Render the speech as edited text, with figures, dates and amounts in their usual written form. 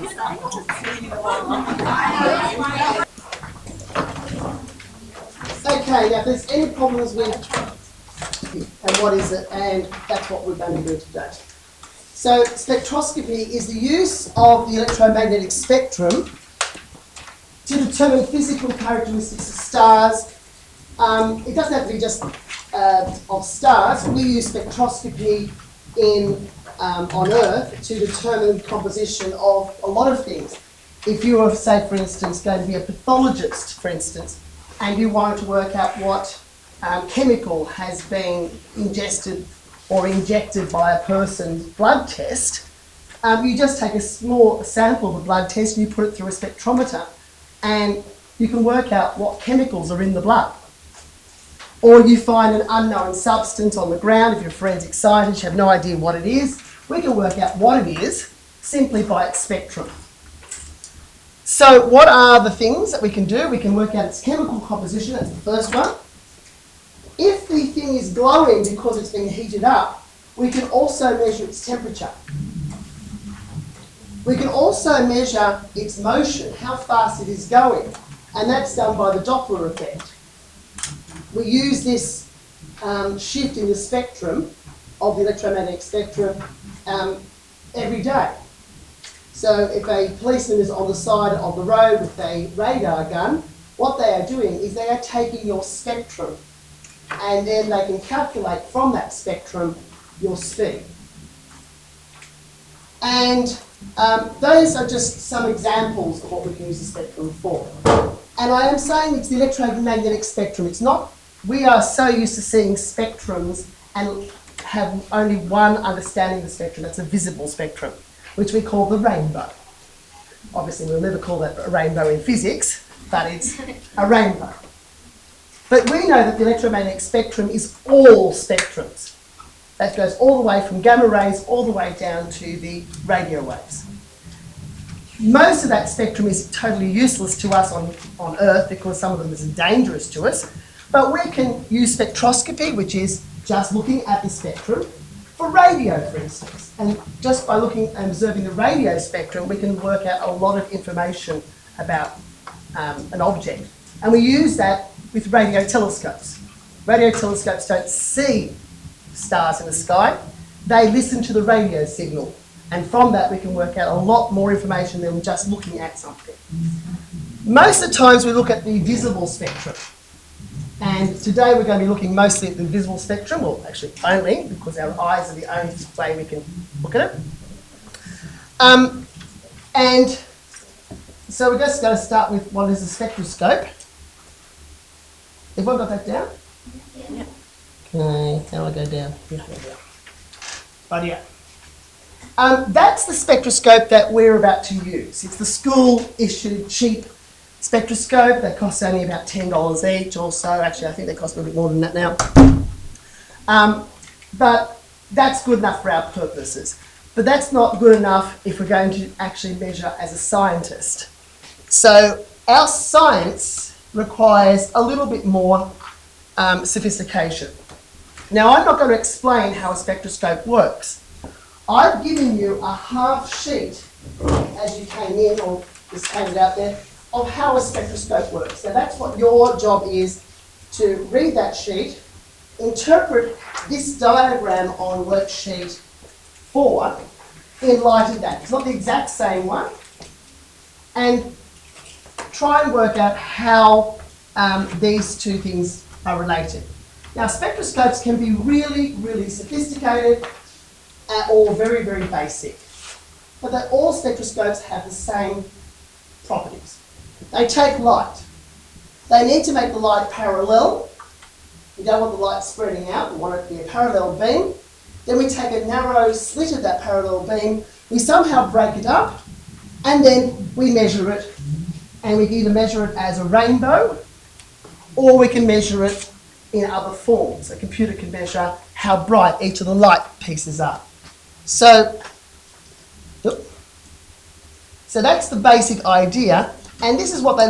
Okay, now if there's any problems with and what is it, and that's what we're going to do today. So spectroscopy is the use of the electromagnetic spectrum to determine physical characteristics of stars. It doesn't have to be just of stars. We use spectroscopy on Earth to determine the composition of a lot of things. If you were, say, for instance, going to be a pathologist, for instance, and you wanted to work out what chemical has been ingested or injected by a person's blood test, you just take a small sample of the blood test and you put it through a spectrometer and you can work out what chemicals are in the blood. Or you find an unknown substance on the ground, if you're forensic scientist, you have no idea what it is, we can work out what it is simply by its spectrum. So what are the things that we can do? We can work out its chemical composition, that's the first one. If the thing is glowing because it's been heated up, we can also measure its temperature. We can also measure its motion, how fast it is going, and that's done by the Doppler effect. We use this shift in the spectrum of the electromagnetic spectrum every day. So if a policeman is on the side of the road with a radar gun, what they are doing is they are taking your spectrum and then they can calculate from that spectrum your speed. And those are just some examples of what we can use the spectrum for. And I am saying it's the electromagnetic spectrum. It's not, we are so used to seeing spectrums and have only one understanding of the spectrum. That's a visible spectrum, which we call the rainbow. Obviously, we'll never call that a rainbow in physics, but it's a rainbow. But we know that the electromagnetic spectrum is all spectrums. That goes all the way from gamma rays all the way down to the radio waves. Most of that spectrum is totally useless to us on Earth because some of them is dangerous to us. But we can use spectroscopy, which is just looking at the spectrum, for radio, for instance. And just by looking and observing the radio spectrum, we can work out a lot of information about an object. And we use that with radio telescopes. Radio telescopes don't see stars in the sky, they listen to the radio signal. And from that we can work out a lot more information than just looking at something. Most of the times we look at the visible spectrum. And today we're going to be looking mostly at the visible spectrum, well actually only, because our eyes are the only way we can look at it. And so we're just going to start with what is a spectroscope. Everyone got that down? Yeah. Okay, how do I go down? Yeah, right here. That's the spectroscope that we're about to use. It's the school-issued cheap spectroscope that costs only about $10 each or so. Actually, I think they cost a little bit more than that now. But that's good enough for our purposes. But that's not good enough if we're going to actually measure as a scientist. So our science requires a little bit more sophistication. Now, I'm not going to explain how a spectroscope works. I've given you a half sheet, as you came in, or just handed out there, of how a spectroscope works. So that's what your job is, to read that sheet, interpret this diagram on worksheet 4 in light of that. It's not the exact same one. And try and work out how these two things are related. Now, spectroscopes can be really, really sophisticated or very, very basic. But all spectroscopes have the same properties. They take light. They need to make the light parallel. We don't want the light spreading out. We want it to be a parallel beam. Then we take a narrow slit of that parallel beam. We somehow break it up, and then we measure it. And we can either measure it as a rainbow, or we can measure it in other forms. A computer can measure how bright each of the light pieces are. So that's the basic idea, and this is what they